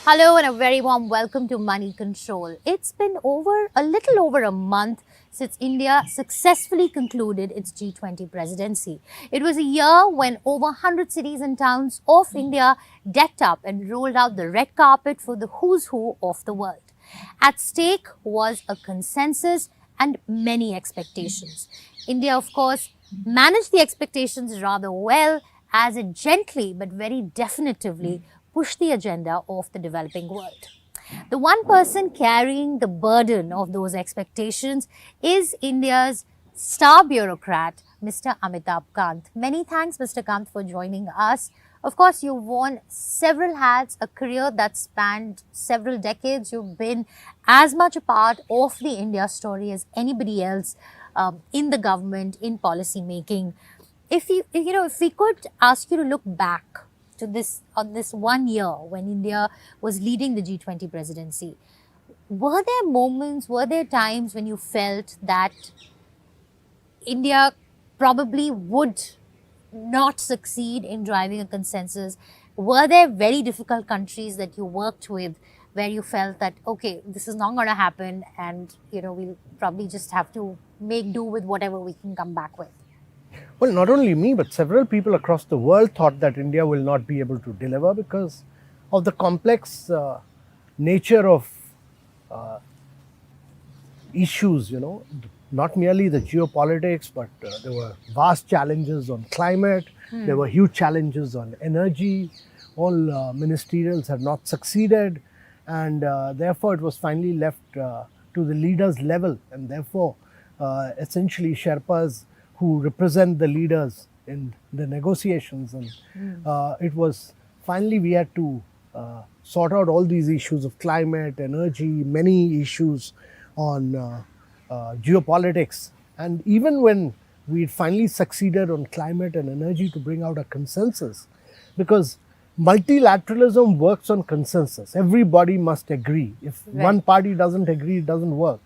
Hello and a very warm welcome to Moneycontrol. It's been a little over a month since India successfully concluded its G20 presidency. It was a year when over 100 cities and towns of India decked up and rolled out the red carpet for the who's who of the world. At stake was a consensus and many expectations. India, of course, managed the expectations rather well as it gently but very definitively pushed the agenda of the developing world. The one person carrying the burden of those expectations is India's star bureaucrat, Mr. Amitabh Kant. Many thanks, Mr. Kant, for joining us. Of course, you've worn several hats, a career that spanned several decades. You've been as much a part of the India story as anybody else in the government, in policy making. If we could ask you to look back to this 1 year when India was leading the G20 presidency, were there moments, were there times when you felt that India probably would not succeed in driving a consensus? Were there very difficult countries that you worked with where you felt that, okay, this is not going to happen and, we'll probably just have to make do with whatever we can come back with? Well, not only me, but several people across the world thought that India will not be able to deliver because of the complex nature of issues, not merely the geopolitics, but there were vast challenges on climate, there were huge challenges on energy, all ministerials had not succeeded, and therefore it was finally left to the leaders' level, and therefore essentially Sherpas who represent the leaders in the negotiations, and it was finally we had to sort out all these issues of climate, energy, many issues on geopolitics, and even when we finally succeeded on climate and energy to bring out a consensus, because multilateralism works on consensus. Everybody must agree. If one party doesn't agree, it doesn't work.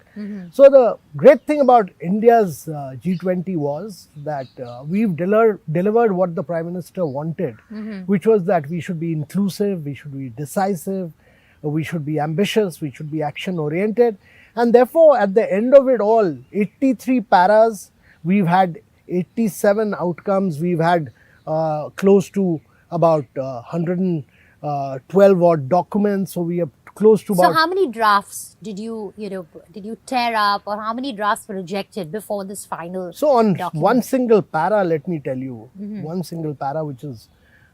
So the great thing about India's G20 was that we've delivered what the Prime Minister wanted, which was that we should be inclusive, we should be decisive, we should be ambitious, we should be action oriented. And therefore, at the end of it all, 83 paras, we've had 87 outcomes, we've had close to about 112 odd documents, so we are close to about... So how many drafts did you tear up, or how many drafts were rejected before this final So on document? one single para, let me tell you, one single para, which is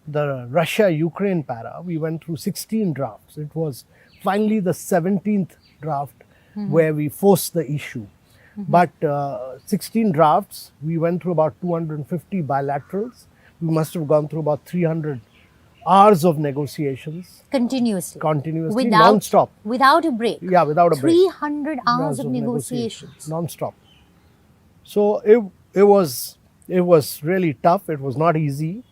the Russia-Ukraine para, we went through 16 drafts. It was finally the 17th draft where we forced the issue. But 16 drafts, we went through about 250 bilaterals. We must have gone through about 300 hours of negotiations. Continuously, non-stop. Without a break. Yeah, without a break. 300 hours of negotiations. Non-stop. So it was really tough. It was not easy.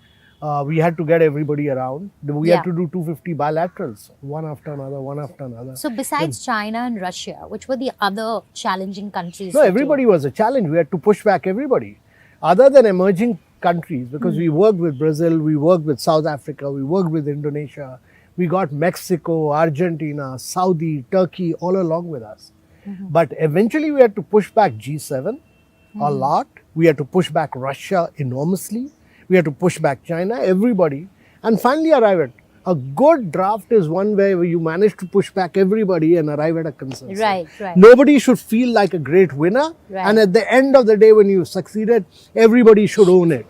We had to get everybody around. We had to do 250 bilaterals, one after another. So besides China and Russia, which were the other challenging countries? No, everybody was a challenge. We had to push back everybody. Other than emerging countries, because we worked with Brazil, we worked with South Africa, we worked with Indonesia, we got Mexico, Argentina, Saudi, Turkey all along with us. But eventually we had to push back G7 a lot. We had to push back Russia enormously. We had to push back China, everybody, and finally arrive at a good draft is one where you manage to push back everybody and arrive at a consensus. Right. Nobody should feel like a great winner. And at the end of the day, when you succeeded, everybody should own it.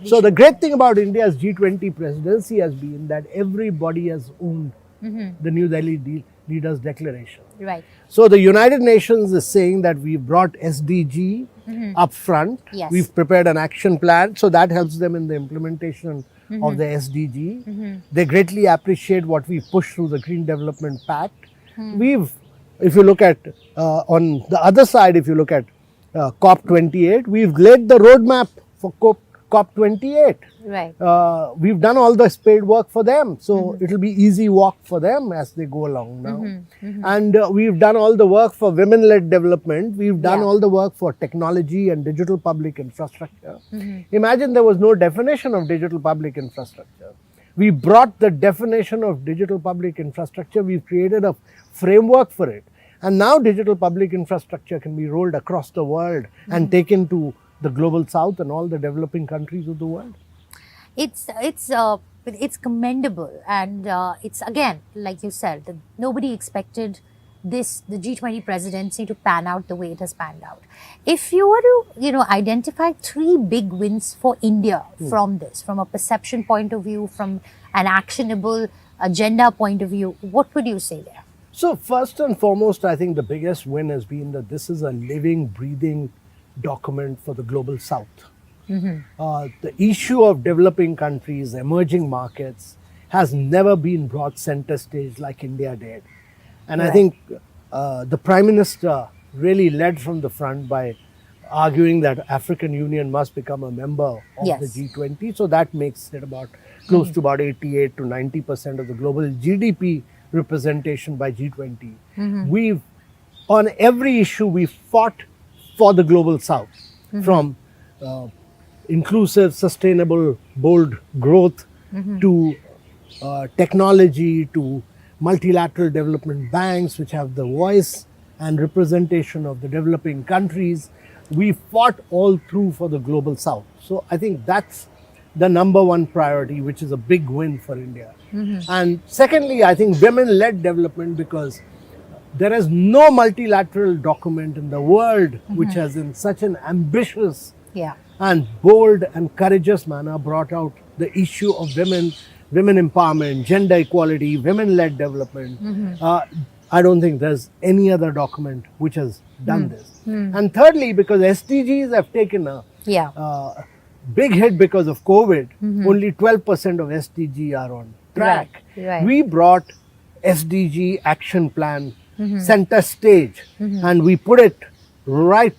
So the great thing about India's G20 presidency has been that everybody has owned the New Delhi Leaders Declaration. Right. So the United Nations is saying that we brought SDG up front. Yes. We've prepared an action plan. So that helps them in the implementation of the SDG. They greatly appreciate what we pushed through the Green Development Pact. If you look at, on the other side, if you look at COP28, we've laid the roadmap for COP28. Right. We've done all the spade work for them. So it'll be easy walk for them as they go along now. And we've done all the work for women-led development. We've done all the work for technology and digital public infrastructure. Imagine there was no definition of digital public infrastructure. We brought the definition of digital public infrastructure. We've created a framework for it. And now digital public infrastructure can be rolled across the world and taken to the global south and all the developing countries of the world. It's commendable, and it's again, like you said, that nobody expected the G20 presidency to pan out the way it has panned out. If you were to, identify 3 big wins for India from this, from a perception point of view, from an actionable agenda point of view, what would you say there? So first and foremost, I think the biggest win has been that this is a living, breathing document for the global south. The issue of developing countries, emerging markets, has never been brought center stage like India did. And I think the Prime Minister really led from the front by arguing that African Union must become a member of the G20. So that makes it about close to about 88 to 90% of the global GDP representation by G20. We've, on every issue, we fought for the global south, from inclusive, sustainable, bold growth to technology, to multilateral development banks, which have the voice and representation of the developing countries. We fought all through for the global south. So I think that's the number one priority, which is a big win for India. And secondly, I think women-led development, because there is no multilateral document in the world which has in such an ambitious and bold and courageous manner brought out the issue of women empowerment, gender equality, women-led development. I don't think there's any other document which has done this. And thirdly, because SDGs have taken a big hit because of COVID, only 12% of SDG are on track. We brought SDG action plan center stage, and we put it right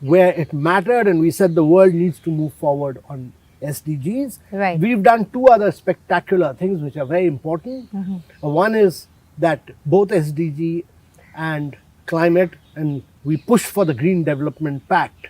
where it mattered, and we said the world needs to move forward on SDGs. We've done 2 other spectacular things which are very important. One is that both SDG and climate, and we push for the Green Development Pact.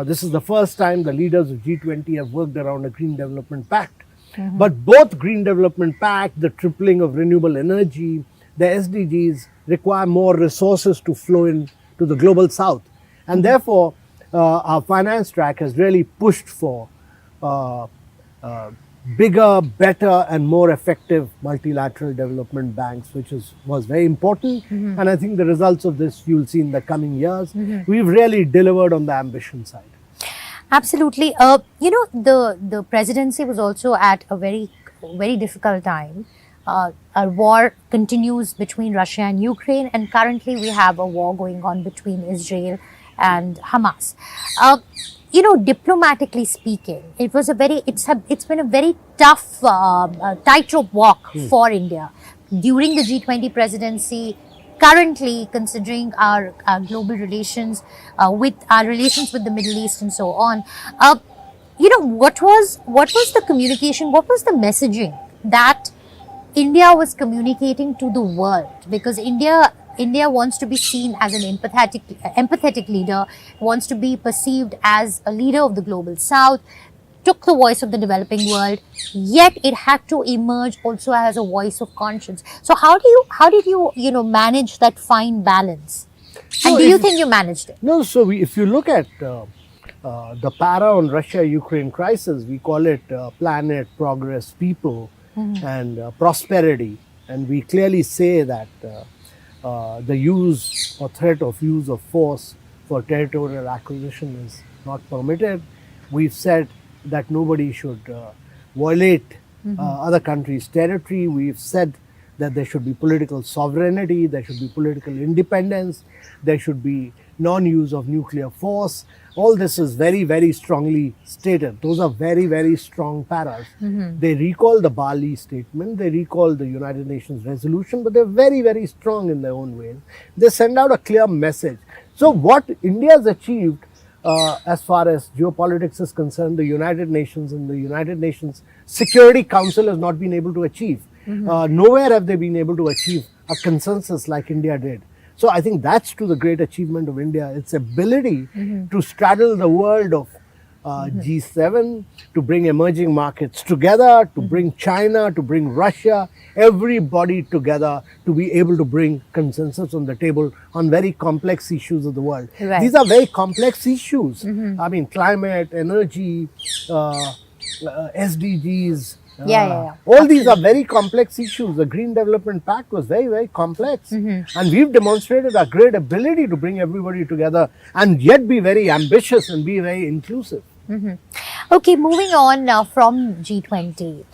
This is the first time the leaders of G20 have worked around a Green Development Pact. But both Green Development Pact, the tripling of renewable energy, the SDGs require more resources to flow in to the global south. And therefore, our finance track has really pushed for bigger, better and more effective multilateral development banks, which was very important. And I think the results of this you'll see in the coming years. We've really delivered on the ambition side. Absolutely. The presidency was also at a very, very difficult time. A war continues between Russia and Ukraine, and currently we have a war going on between Israel and Hamas. Diplomatically speaking, it's been a very tough tightrope walk for India during the G20 presidency. Currently, considering our global relations, with our relations with the Middle East and so on, what was the communication? What was the messaging that India was communicating to the world? Because India wants to be seen as an empathetic leader, wants to be perceived as a leader of the global south, took the voice of the developing world, yet it had to emerge also as a voice of conscience. So how did you manage that fine balance? And do you think you managed it? No, so if you look at the para on Russia-Ukraine crisis, we call it planet, progress, people and prosperity. And we clearly say that the use or threat of use of force for territorial acquisition is not permitted. We've said that nobody should violate other countries' territory. We've said that there should be political sovereignty, there should be political independence, there should be non-use of nuclear force. All this is very, very strongly stated. Those are very, very strong paras. They recall the Bali statement, they recall the United Nations resolution, but they're very, very strong in their own way. They send out a clear message. So what India has achieved as far as geopolitics is concerned, the United Nations and the United Nations Security Council has not been able to achieve. Nowhere have they been able to achieve a consensus like India did. So I think that's to the great achievement of India, its ability to straddle the world of G7, to bring emerging markets together, to bring China, to bring Russia, everybody together to be able to bring consensus on the table on very complex issues of the world. Right. These are very complex issues. I mean, climate, energy, SDGs. All these are very complex issues. The Green Development Pact was very, very complex. And we've demonstrated our great ability to bring everybody together and yet be very ambitious and be very inclusive. Okay, moving on now from G20.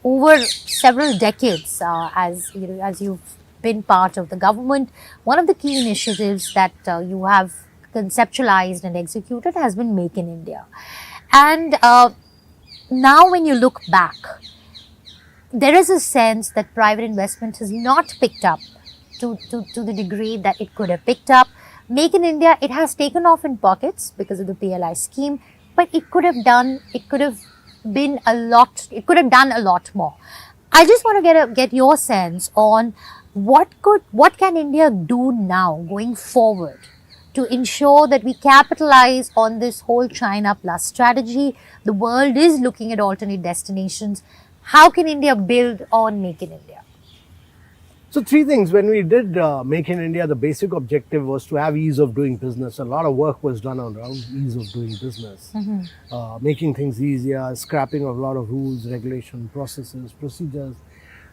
Over several decades, as you've been part of the government, one of the key initiatives that you have conceptualized and executed has been Make in India. And now when you look back, there is a sense that private investment has not picked up to the degree that it could have picked up. Make in India, it has taken off in pockets because of the PLI scheme, but it could have done a lot more. I just want to get your sense on what can India do now going forward to ensure that we capitalize on this whole China Plus strategy. The world is looking at alternate destinations. How can India build on Make in India? So 3 things. When we did Make in India, the basic objective was to have ease of doing business. A lot of work was done around ease of doing business, making things easier, scrapping of a lot of rules, regulation, processes, procedures.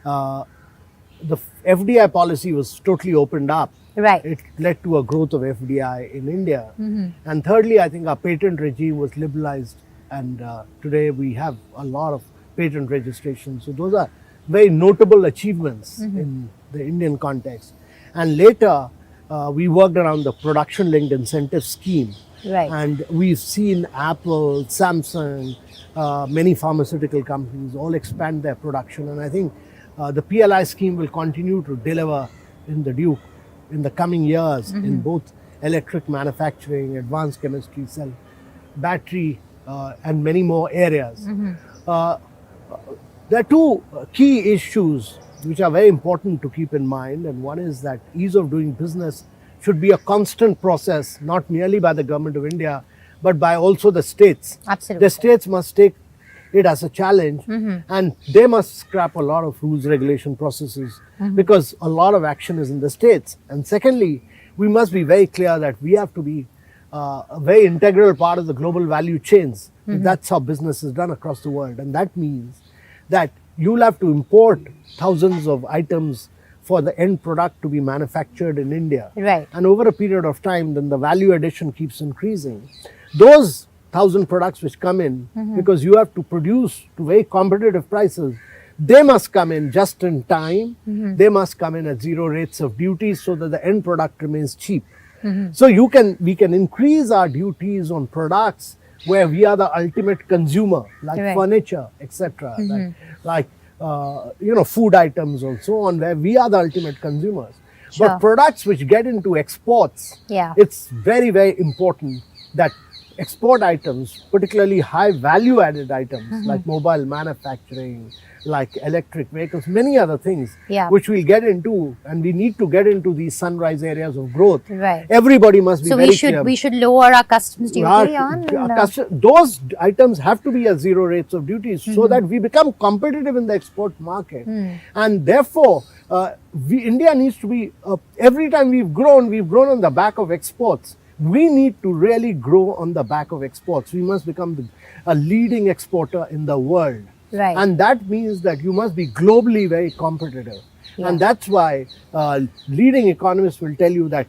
The FDI policy was totally opened up. Right. It led to a growth of FDI in India. And thirdly, I think our patent regime was liberalized, and today we have a lot of patent registrations. So those are very notable achievements in the Indian context. And later, we worked around the production-linked incentive scheme. Right. And we've seen Apple, Samsung, many pharmaceutical companies all expand their production. And I think the PLI scheme will continue to deliver in the coming years in both electric manufacturing, advanced chemistry, cell, battery, and many more areas. There are 2 key issues which are very important to keep in mind, and one is that ease of doing business should be a constant process, not merely by the government of India, but by also the states. Absolutely. The states must take it as a challenge, and they must scrap a lot of rules, regulation processes, because a lot of action is in the states. And secondly, we must be very clear that we have to be a very integral part of the global value chains. That's how business is done across the world, and that means that you'll have to import thousands of items for the end product to be manufactured in India. Right. And over a period of time, then the value addition keeps increasing. Those 1,000 products which come in, because you have to produce to very competitive prices, they must come in just in time. They must come in at 0 rates of duties so that the end product remains cheap. So we can increase our duties on products where we are the ultimate consumer, like furniture, etc., like food items and so on, where we are the ultimate consumers. Sure. But products which get into exports, it's very, very important that export items, particularly high value added items like mobile manufacturing, like electric vehicles, many other things, which we'll get into, and we need to get into these sunrise areas of growth. Right. Everybody must be very clear. So we should lower our customs duty on? Those items have to be at 0 rates of duties so that we become competitive in the export market. And therefore, India needs to be, every time we've grown on the back of exports. We need to really grow on the back of exports. We must become a leading exporter in the world. Right. And that means that you must be globally very competitive. And that's why leading economists will tell you that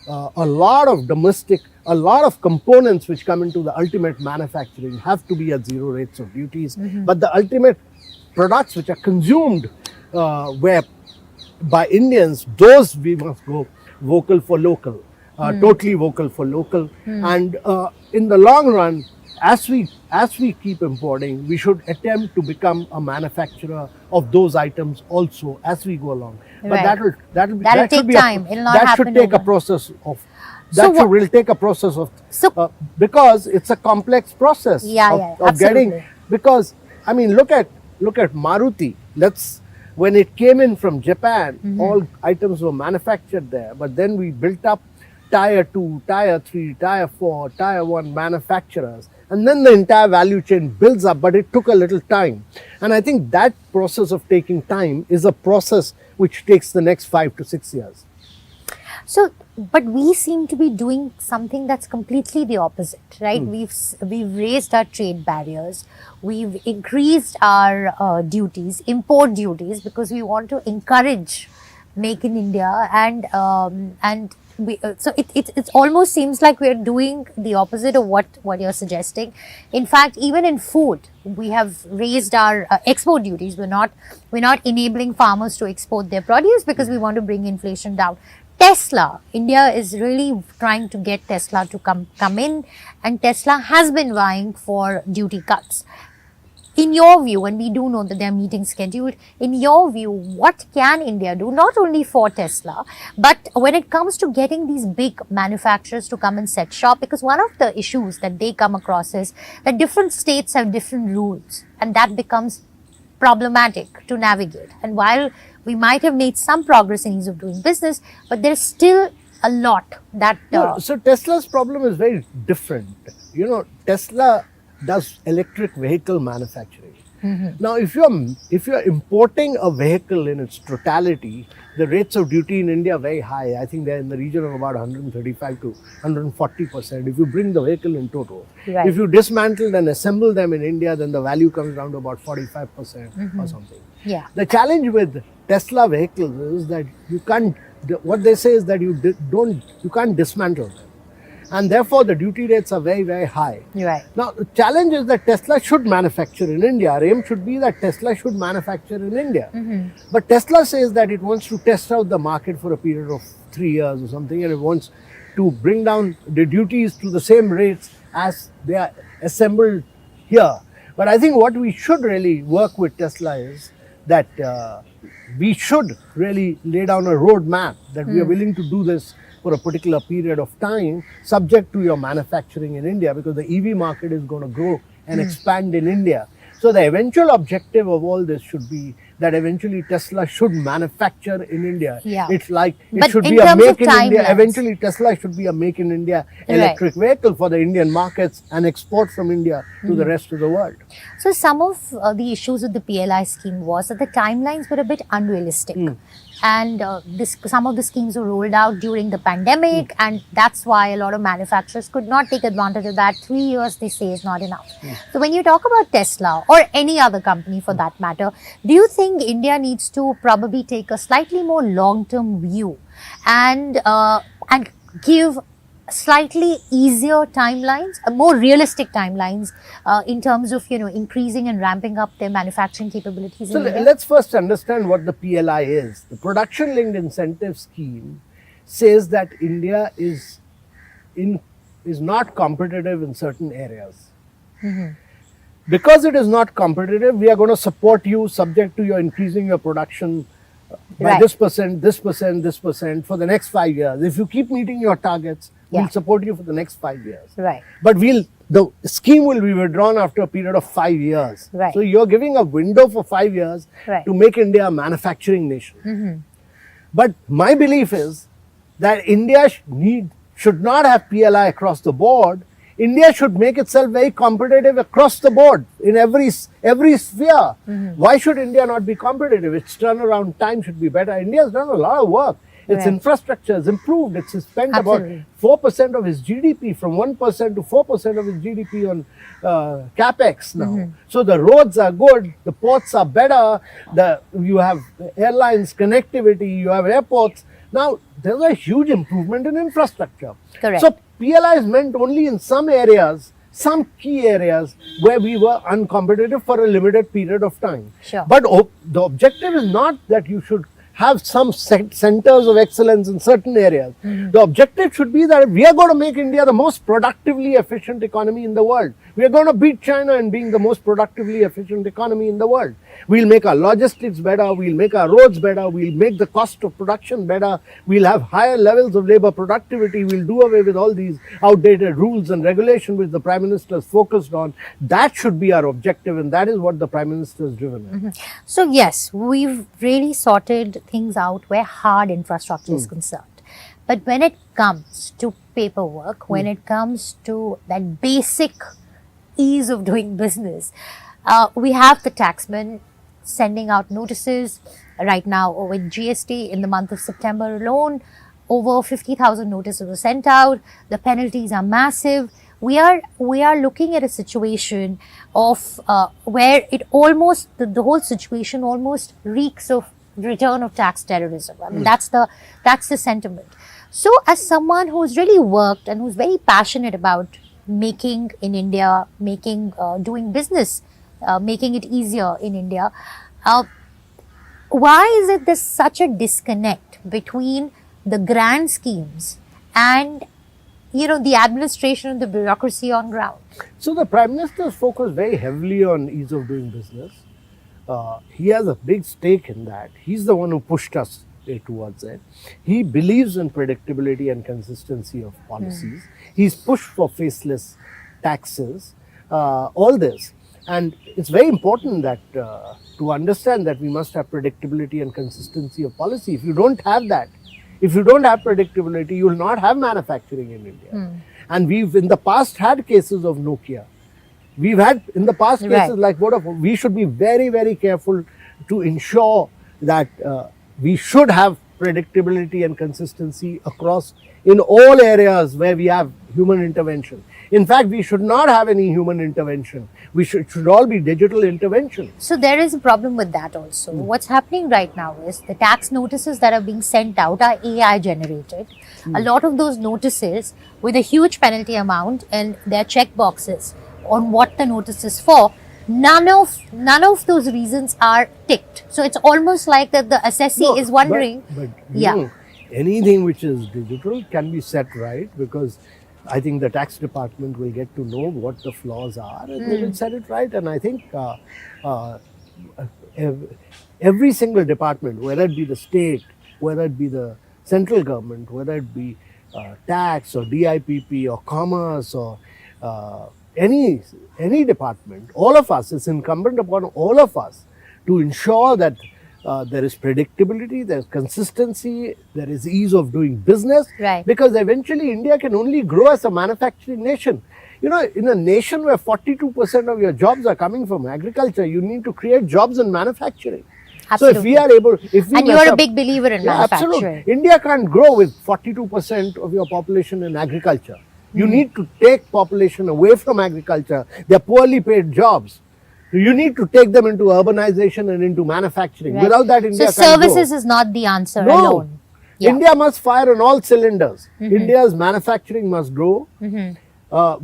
a lot of components which come into the ultimate manufacturing have to be at 0 rates of duties. But the ultimate products which are consumed by Indians, those we must go vocal for local. Totally vocal for local. And in the long run, as we keep importing, we should attempt to become a manufacturer of those items also as we go along. But that'll take time. It'll not happen. That should take a process of. Will take a process of. Because it's a complex process of getting. Because I mean, look at Maruti. When it came in from Japan, all items were manufactured there. But then we built up tier 2, tier 3, tier 4, tier 1 manufacturers. And then the entire value chain builds up, but it took a little time. And I think that process of taking time is a process which takes the next 5 to 6 years. So, but we seem to be doing something that's completely the opposite, right? We've raised our trade barriers, we've increased our duties, import duties, because we want to encourage Make in India, and we, so it almost seems like we're doing the opposite of what you're suggesting. In fact, even in food, we have raised our export duties. We're not enabling farmers to export their produce because we want to bring inflation down. Tesla, India is really trying to get Tesla to come in, and Tesla has been vying for duty cuts. In your view, and we do know that there are meetings scheduled, in your view, what can India do, not only for Tesla, but when it comes to getting these big manufacturers to come and set shop? Because one of the issues that they come across is that different states have different rules, and that becomes problematic to navigate. And while we might have made some progress in ease of doing business, but there's still a lot that... So Tesla's problem is very different. You know, Tesla does electric vehicle manufacturing. Now, if you're importing a vehicle in its totality, the rates of duty in India are very high. I think they're in the region of about 135 to 140% if you bring the vehicle in total. Right. If you dismantle and assemble them in India, then the value comes down to about 45% or something. Yeah. The challenge with Tesla vehicles is that you can't, what they say is that you can't dismantle them. And therefore, the duty rates are very, very high. Right. Now, the challenge is that Tesla should manufacture in India. Our aim should be that Tesla should manufacture in India. But Tesla says that it wants to test out the market for a period of 3 years or something, and it wants to bring down the duties to the same rates as they are assembled here. But I think what we should really work with Tesla is that we should really lay down a roadmap that we are willing to do this for a particular period of time, subject to your manufacturing in India, because the EV market is going to grow and expand in India. So the eventual objective of all this should be that eventually Tesla should manufacture in India. Yeah. It's like it But should in be a terms make of in India. timelines. Eventually Tesla should be a make in India electric vehicle for the Indian markets and export from India to the rest of the world. So some of the issues with the PLI scheme was that the timelines were a bit unrealistic. And some of the schemes were rolled out during the pandemic, and that's why a lot of manufacturers could not take advantage of that. 3 years, they say, is not enough. So when you talk about Tesla or any other company for that matter, do you think India needs to probably take a slightly more long-term view and give slightly easier timelines, more realistic timelines in terms of, increasing and ramping up their manufacturing capabilities in India? Let's first understand what the PLI is. The Production Linked Incentive Scheme says that India is not competitive in certain areas. Because it is not competitive, we are going to support you subject to your increasing your production by this percent, this percent, this percent for the next 5 years. If you keep meeting your targets, we'll support you for the next 5 years. Right. But the scheme will be withdrawn after a period of 5 years. Right. So you're giving a window for 5 years to make India a manufacturing nation. But my belief is that India should not have PLI across the board. India should make itself very competitive across the board in every sphere. Why should India not be competitive? Its turnaround time should be better. India has done a lot of work. Its infrastructure has improved. It's spent about 4% of its GDP, from 1% to 4% of its GDP on capex now. So the roads are good, the ports are better, you have airlines connectivity, you have airports. Now, there's a huge improvement in infrastructure. Correct. So PLI is meant only in some areas, some key areas where we were uncompetitive for a limited period of time. Sure. But the objective is not that you should have some centers of excellence in certain areas. The objective should be that we are going to make India the most productively efficient economy in the world. We are going to beat China in being the most productively efficient economy in the world. We'll make our logistics better, we'll make our roads better, we'll make the cost of production better, we'll have higher levels of labor productivity, we'll do away with all these outdated rules and regulations which the Prime Minister is focused on. That should be our objective, and that is what the Prime Minister is driven at. So yes, we've really sorted things out where hard infrastructure is concerned. But when it comes to paperwork, when it comes to that basic ease of doing business, we have the taxman sending out notices. Right now, with GST in the month of September alone, over 50,000 notices were sent out. The penalties are massive. We are looking at a situation of where it almost the whole situation almost reeks of return of tax terrorism. I mean, that's the sentiment. So, as someone who's really worked and who's very passionate about making in India, doing business, making it easier in India, why is it there's such a disconnect between the grand schemes and the administration and the bureaucracy on ground? So the Prime Minister's focused very heavily on ease of doing business. He has a big stake in that. He's the one who pushed us towards it. He believes in predictability and consistency of policies. He's pushed for faceless taxes, all this. And it's very important that to understand that we must have predictability and consistency of policy. If you don't have that, if you don't have predictability, you will not have manufacturing in India. And we've in the past had cases of Nokia. We've had in the past cases like Vodafone. We should be very, very careful to ensure that we should have predictability and consistency across in all areas where we have human intervention. In fact, we should not have any human intervention. We should all be digital intervention. So there is a problem with that also. What's happening right now is the tax notices that are being sent out are AI generated. A lot of those notices with a huge penalty amount and their check boxes on what the notice is for, none of those reasons are ticked. So it's almost like that the assessee is wondering. But you know, anything which is digital can be set right, because I think the tax department will get to know what the flaws are and they will set it right. And I think every single department, whether it be the state, whether it be the central government, whether it be tax or DIPP or commerce or any department, all of us, it's incumbent upon all of us to ensure that there is predictability, there is consistency, there is ease of doing business. Right. Because eventually India can only grow as a manufacturing nation. You know, in a nation where 42% of your jobs are coming from agriculture, you need to create jobs in manufacturing. Absolutely. So if we are able, and you are a big believer in manufacturing. Absolutely. India can't grow with 42% of your population in agriculture. You need to take population away from agriculture. They are poorly paid jobs. You need to take them into urbanization and into manufacturing. Right. Without that, India can't grow. So services is not the answer alone. Yeah. India must fire on all cylinders. India's manufacturing must grow.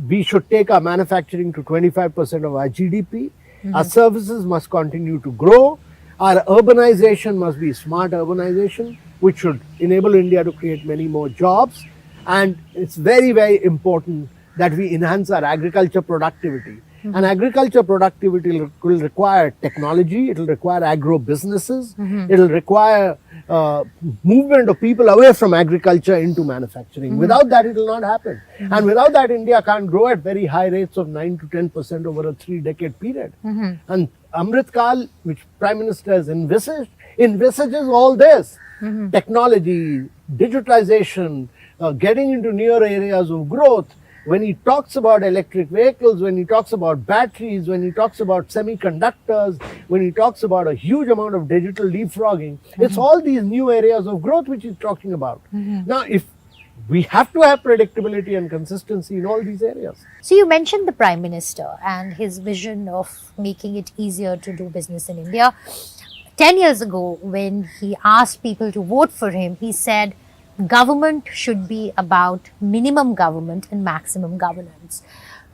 We should take our manufacturing to 25% of our GDP. Our services must continue to grow. Our urbanization must be smart urbanization, which should enable India to create many more jobs. And it's very, very important that we enhance our agriculture productivity. And agriculture productivity will require technology, it will require agro businesses, it will require movement of people away from agriculture into manufacturing. Without that, it will not happen. And without that, India can't grow at very high rates of 9 to 10% over a 3-decade period. And Amrit Kal, which Prime Minister has envisages all this. Technology, digitalization, getting into newer areas of growth. When he talks about electric vehicles, when he talks about batteries, when he talks about semiconductors, when he talks about a huge amount of digital leapfrogging, it's all these new areas of growth which he's talking about. Now, if we have to have predictability and consistency in all these areas. So you mentioned the Prime Minister and his vision of making it easier to do business in India. 10 years ago, when he asked people to vote for him, he said, government should be about minimum government and maximum governance.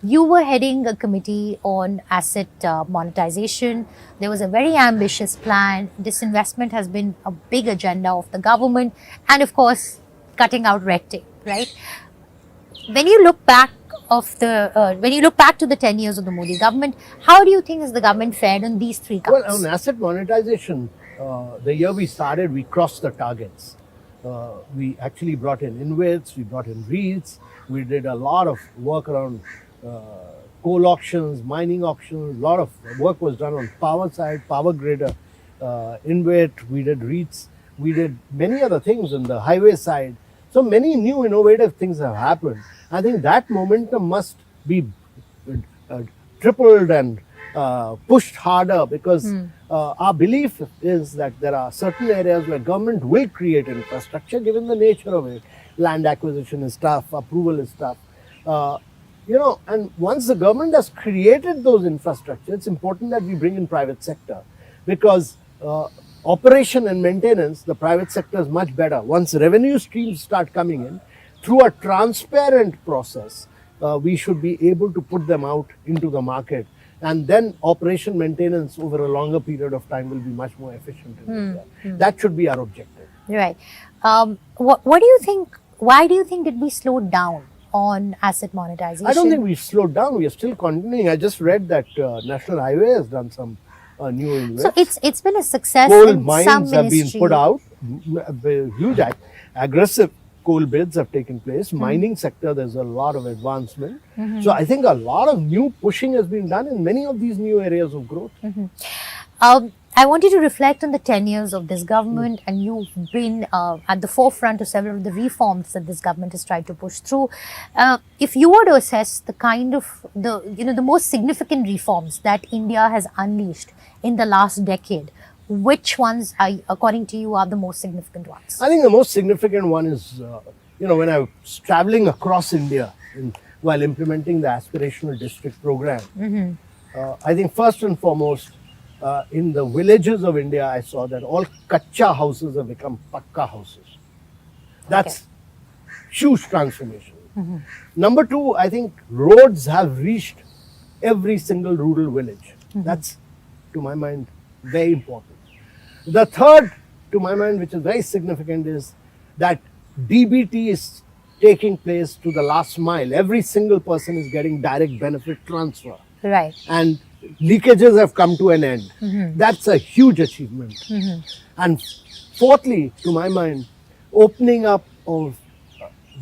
You were heading a committee on asset monetization. There was a very ambitious plan. Disinvestment has been a big agenda of the government, and of course, cutting out red tape. Right? When you look back to the 10 years of the Modi government, how do you think has the government fared on these three counts? Well, on asset monetization, the year we started, we crossed the targets. We actually brought in InvITs, we brought in REITs, we did a lot of work around coal auctions, mining auctions, a lot of work was done on power side, power grid, InvIT, we did REITs, we did many other things on the highway side. So many new innovative things have happened. I think that momentum must be tripled and pushed harder, because our belief is that there are certain areas where government will create infrastructure given the nature of it. Land acquisition is tough, approval is tough. And once the government has created those infrastructure, it's important that we bring in private sector, because operation and maintenance, the private sector is much better. Once revenue streams start coming in, through a transparent process, we should be able to put them out into the market. And then operation maintenance over a longer period of time will be much more efficient in India. That should be our objective. Right. What do you think, why do you think did we slow down on asset monetization? I don't think we've slowed down. We are still continuing. I just read that National Highway has done some new investments. So it's been a success Coal in mines some have been ministry. put out. Huge aggressive coal bids have taken place. Mining sector, there's a lot of advancement. So I think a lot of new pushing has been done in many of these new areas of growth. I want you to reflect on the 10 years of this government, and you've been at the forefront of several of the reforms that this government has tried to push through. If you were to assess the kind of the most significant reforms that India has unleashed in the last decade, which ones, according to you, are the most significant ones? I think the most significant one is, when I was traveling across India while implementing the aspirational district program, I think first and foremost, in the villages of India, I saw that all kacha houses have become pakka houses. That's huge transformation. Number two, I think roads have reached every single rural village. That's, to my mind, very important. The third, to my mind, which is very significant, is that DBT is taking place to the last mile. Every single person is getting direct benefit transfer. Right. And leakages have come to an end. That's a huge achievement. And fourthly, to my mind, opening up of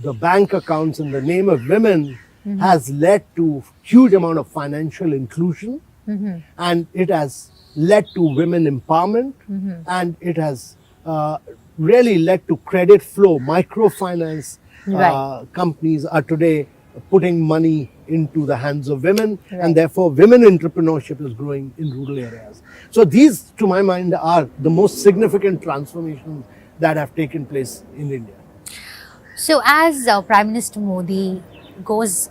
the bank accounts in the name of women has led to huge amount of financial inclusion, and it has led to women empowerment, and it has really led to credit flow. Microfinance companies are today putting money into the hands of women, and therefore women entrepreneurship is growing in rural areas. So these, to my mind, are the most significant transformations that have taken place in India. So as Prime Minister Modi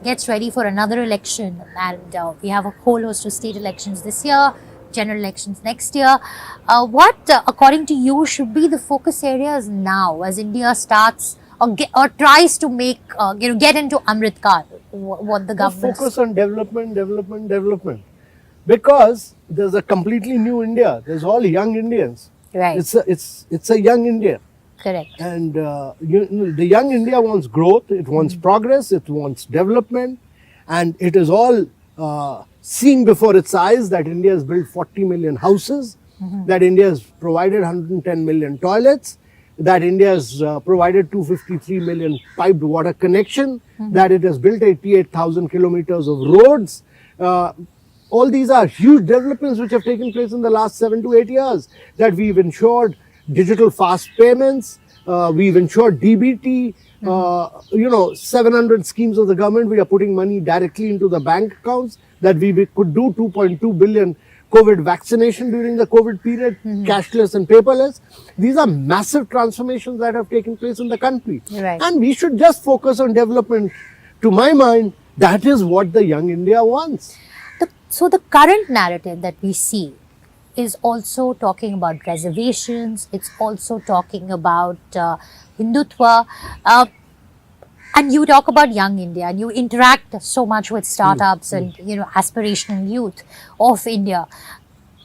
gets ready for another election, and we have a whole host of state elections this year, general elections next year, what, according to you, should be the focus areas now as India starts or tries to make, get into Amrit Kal? What the government focus on development, because there's a completely new India. There's all young Indians. Right. It's a young India. Correct. And the young India wants growth. It wants progress. It wants development, and it is all seeing before its eyes that India has built 40 million houses, that India has provided 110 million toilets, that India has provided 253 million piped water connection, that it has built 88,000 kilometers of roads. All these are huge developments which have taken place in the last 7 to 8 years. That we've ensured digital fast payments, we've ensured DBT, 700 schemes of the government, we are putting money directly into the bank accounts, that we could do 2.2 billion COVID vaccination during the COVID period, cashless and paperless. These are massive transformations that have taken place in the country. Right. And we should just focus on development. To my mind, that is what the young India wants. So the current narrative that we see is also talking about reservations, it's also talking about Hindutva, and you talk about young India, and you interact so much with startups and aspirational youth of India.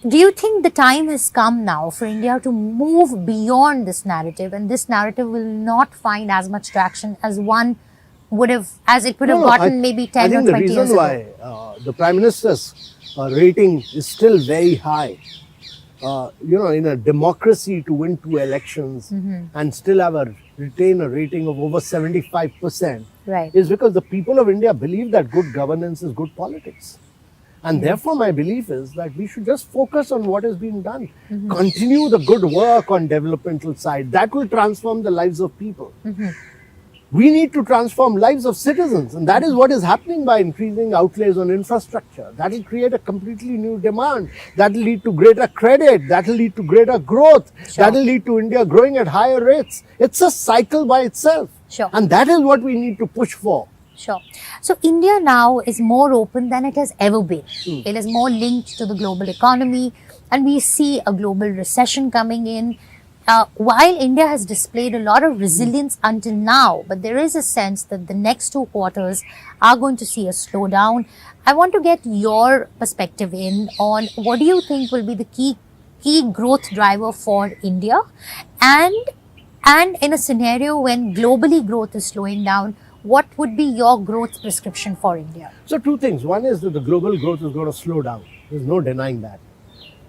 Do you think the time has come now for India to move beyond this narrative, and this narrative will not find as much traction as one would have, as it would have gotten maybe 10 or 20 years ago? I think the reason why the Prime Minister's rating is still very high, in a democracy, to win 2 elections and still retain a rating of over 75%, is because the people of India believe that good governance is good politics. And therefore, my belief is that we should just focus on what is being done. Continue the good work on developmental side. That will transform the lives of people. We need to transform lives of citizens, and that is what is happening by increasing outlays on infrastructure. That will create a completely new demand. That will lead to greater credit. That will lead to greater growth. Sure. That will lead to India growing at higher rates. It's a cycle by itself. Sure. And that is what we need to push for. Sure. So India now is more open than it has ever been. It is more linked to the global economy, and we see a global recession coming in. While India has displayed a lot of resilience until now, but there is a sense that the next 2 quarters are going to see a slowdown. I want to get your perspective in on what do you think will be the key growth driver for India, and in a scenario when globally growth is slowing down, what would be your growth prescription for India? So 2 things. One is that the global growth is going to slow down. There's no denying that.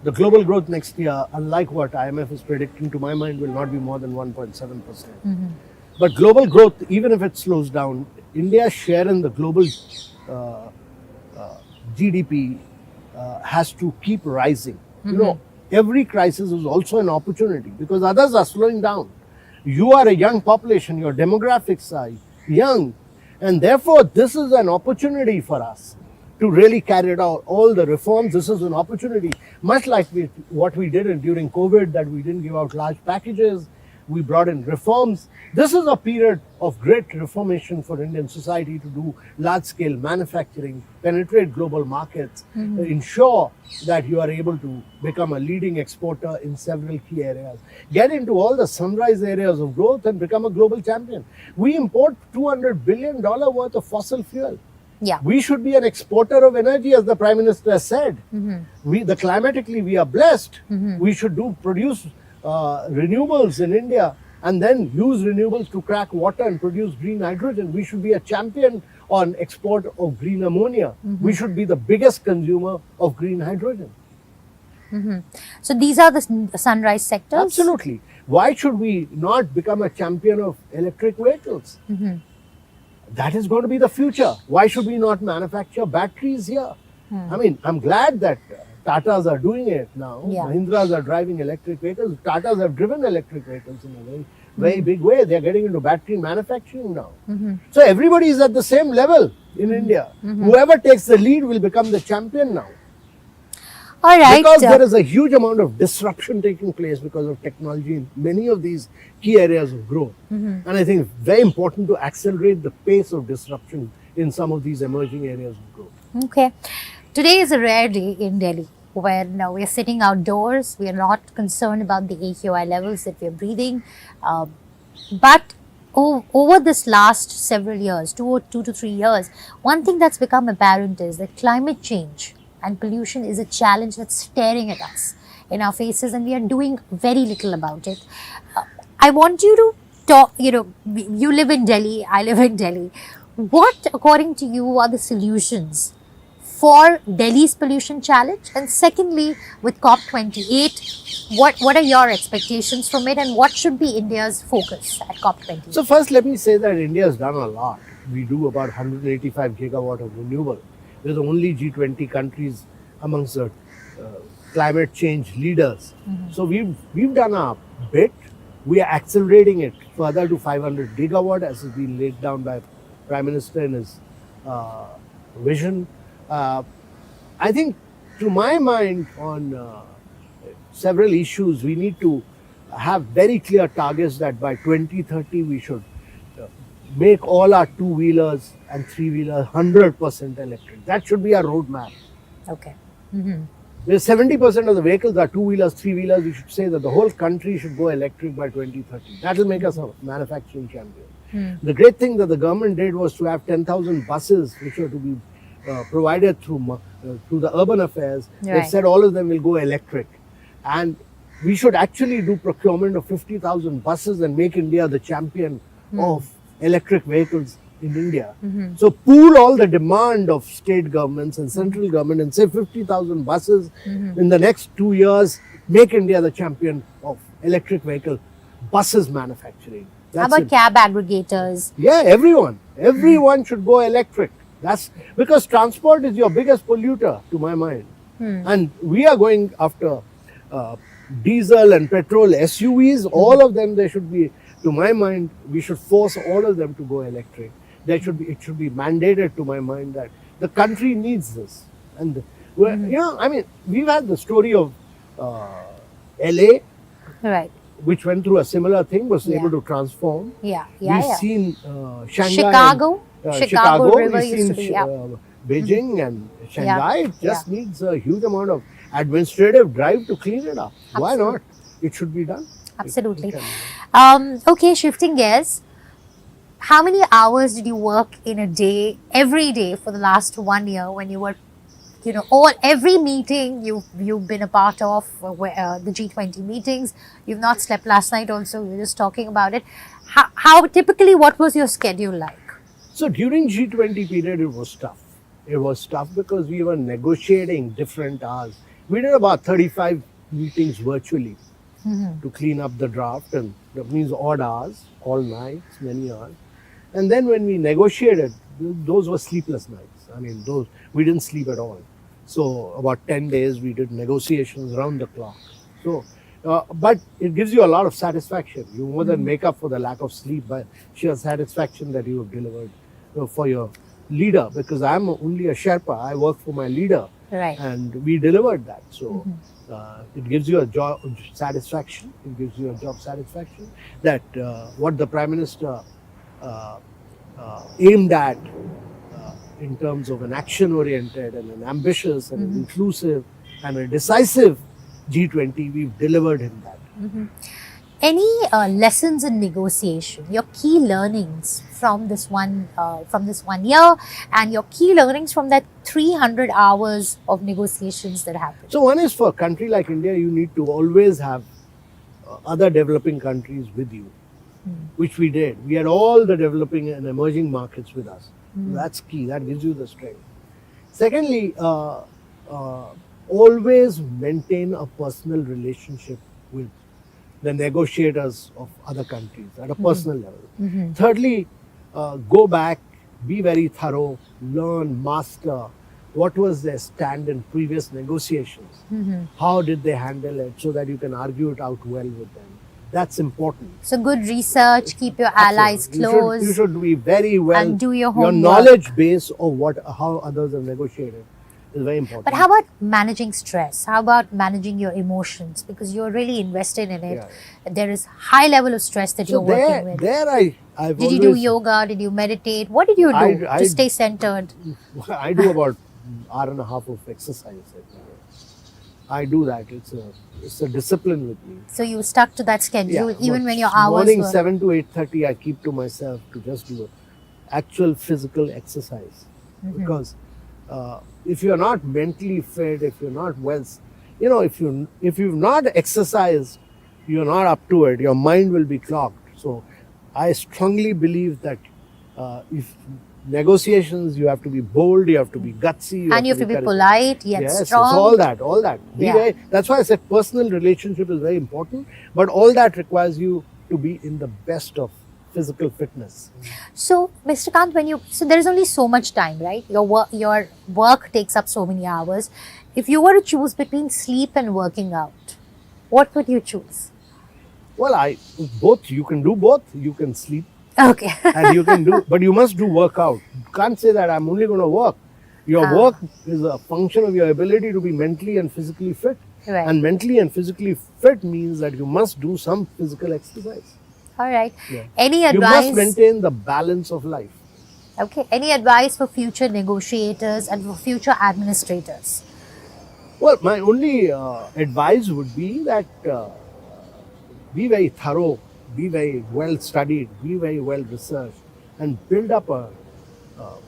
The global growth next year, unlike what IMF is predicting, to my mind, will not be more than 1.7%. But global growth, even if it slows down, India's share in the global GDP has to keep rising. You know, every crisis is also an opportunity because others are slowing down. You are a young population, your demographics are young, and therefore this is an opportunity for us to really carry out all the reforms. This is an opportunity, much like what we did during COVID, that we didn't give out large packages, we brought in reforms. This is a period of great reformation for Indian society to do large-scale manufacturing, penetrate global markets, ensure that you are able to become a leading exporter in several key areas, get into all the sunrise areas of growth and become a global champion. We import $200 billion worth of fossil fuel. Yeah. We should be an exporter of energy, as the Prime Minister has said. Climatically, we are blessed. We should produce renewables in India and then use renewables to crack water and produce green hydrogen. We should be a champion on export of green ammonia. We should be the biggest consumer of green hydrogen. So these are the sunrise sectors? Absolutely. Why should we not become a champion of electric vehicles? That is going to be the future. Why should we not manufacture batteries here? I mean, I'm glad that Tatas are doing it now. Yeah. Mahindras are driving electric vehicles. Tatas have driven electric vehicles in a very big way. They're getting into battery manufacturing now. So everybody is at the same level in India. Whoever takes the lead will become the champion now. All right. Because there is a huge amount of disruption taking place because of technology in many of these key areas of growth. And I think it's very important to accelerate the pace of disruption in some of these emerging areas of growth. Okay. Today is a rare day in Delhi where now we are sitting outdoors. We are not concerned about the AQI levels that we are breathing. But over this last several years, 2 to 3 years, one thing that's become apparent is that climate change and pollution is a challenge that's staring at us in our faces, and we are doing very little about it. I want you to talk, you live in Delhi, I live in Delhi. What, according to you, are the solutions for Delhi's pollution challenge? And secondly, with COP28, what are your expectations from it, and what should be India's focus at COP28? So first, let me say that India has done a lot. We do about 185 gigawatt of renewable. We're the only G20 countries amongst the climate change leaders. So we've done our bit. We are accelerating it further to 500 gigawatt as has been laid down by Prime Minister in his vision. I think, to my mind, on several issues, we need to have very clear targets that by 2030 we should make all our two-wheelers and three-wheelers 100% electric. That should be our roadmap. Okay. Where 70% of the vehicles are two-wheelers, three-wheelers, we should say that the whole country should go electric by 2030. That will make us a manufacturing champion. The great thing that the government did was to have 10,000 buses which were to be provided through the urban affairs. Right. They said all of them will go electric. And we should actually do procurement of 50,000 buses and make India the champion of electric vehicles in India. So pool all the demand of state governments and central government and say 50,000 buses in the next 2 years, make India the champion of electric vehicle buses manufacturing. How about cab aggregators? Yeah, everyone should go electric. That's because transport is your biggest polluter, to my mind. And we are going after diesel and petrol SUVs. All of them, they should be to my mind, we should force all of them to go electric. It should be mandated, to my mind, that the country needs this. And we've had the story of LA, Right. which went through a similar thing, was Yeah. able to transform. Yeah. We've seen Shanghai, Chicago. Chicago River we've used seen to be, yeah. Beijing and Shanghai. It just Yeah. needs a huge amount of administrative drive to clean it up. Why Absolutely. not? It should be done. Absolutely. It can be done. Okay, shifting gears. How many hours did you work in a day, every day, for the last 1 year, when you were, every meeting you've been a part of, the G20 meetings? You've not slept last night. Also, we were just talking about it. How typically, what was your schedule like? So during G20 period, it was tough. It was tough because we were negotiating different hours. We did about 35 meetings virtually to clean up the draft, and that means odd hours, all nights, many hours. And then when we negotiated, those were sleepless nights. I mean, we didn't sleep at all. So about 10 days we did negotiations round the clock. So, but it gives you a lot of satisfaction. You more than make up for the lack of sleep by sheer satisfaction that you have delivered for your leader, because I'm only a Sherpa. I work for my leader. Right. And we delivered that. So it gives you a job satisfaction. It gives you a job satisfaction that what the Prime Minister aimed at in terms of an action-oriented and an ambitious and an inclusive and a decisive G20, we've delivered him that. Any lessons in negotiation? Your key learnings from this one year, and your key learnings from that 300 hours of negotiations that happened. So one is, for a country like India, you need to always have other developing countries with you, which we did. We had all the developing and emerging markets with us. That's key. That gives you the strength. Secondly, always maintain a personal relationship with the negotiators of other countries at a personal level. Thirdly, go back, be very thorough, learn, master what was their stand in previous negotiations. How did they handle it, so that you can argue it out well with them. That's important. So good research, keep your allies close. You should be very well, and do your homework. Your knowledge base of how others have negotiated is very important. But how about managing stress? How about managing your emotions? Because you're really invested in it. Yeah. There is high level of stress that you're working with. Did you do yoga? Did you meditate? What did you do to stay centered? I do about an hour and a half of exercise. I do that. It's a discipline with me. So you stuck to that schedule even when your hours morning were... 7 to 8:30, I keep to myself to just do actual physical exercise. Because if you're not mentally fit, if you're not well, if you've not exercised, you're not up to it. Your mind will be clogged. So I strongly believe that if negotiations, you have to be bold, you have to be gutsy, and you have to be polite, yet strong. Yes, all that. That's why I said personal relationship is very important, but all that requires you to be in the best of physical fitness. So, Mr. Kant, there is only so much time, right? Your work takes up so many hours. If you were to choose between sleep and working out, what would you choose? Well, both. You can do both. You can sleep. Okay. And you can but you must do workout. You can't say that I'm only going to work. Your work is a function of your ability to be mentally and physically fit. Right. And mentally and physically fit means that you must do some physical exercise. All right. Yeah. Any advice? You must maintain the balance of life. Okay. Any advice for future negotiators and for future administrators? Well, my only advice would be that be very thorough, be very well studied, be very well researched, and build up a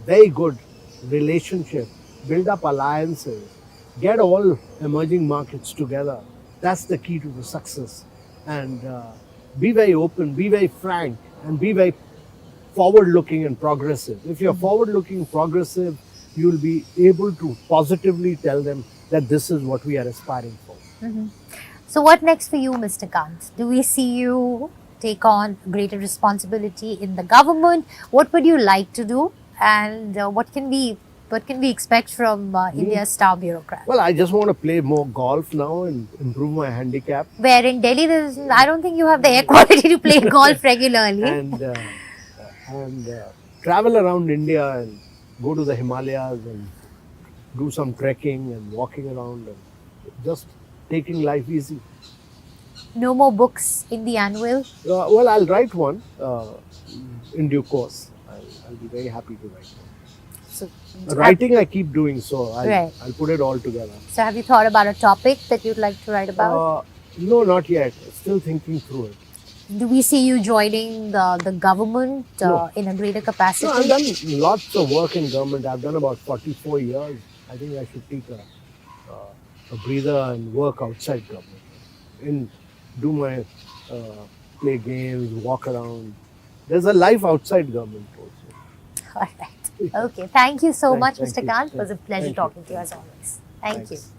very good relationship, build up alliances, get all emerging markets together. That's the key to the success. And be very open, be very frank, and be very forward-looking and progressive. If you're forward-looking, progressive, you'll be able to positively tell them that this is what we are aspiring for. So what next for you, Mr. Kant? Do we see you take on greater responsibility in the government? What would you like to do? And what can we What can we expect from India's star bureaucrat? Well, I just want to play more golf now and improve my handicap. Where in Delhi, I don't think you have the air quality to play golf regularly. And travel around India and go to the Himalayas and do some trekking and walking around and just taking life easy. No more books in the annual? Well, I'll write one in due course. I'll be very happy to write one. So, Writing I keep doing, so Right. I'll put it all together. So have you thought about a topic that you'd like to write about? No, not yet. Still thinking through it. Do we see you joining the government No. in a greater capacity? No, I've done lots of work in government. I've done about 44 years. I think I should take a breather and work outside government. And do my play games, walk around. There's a life outside government also. All right. Okay. Thank you so much, Thank Mr. you. Kant. It was a pleasure Thank you. talking to you as always. Thank Thanks. you.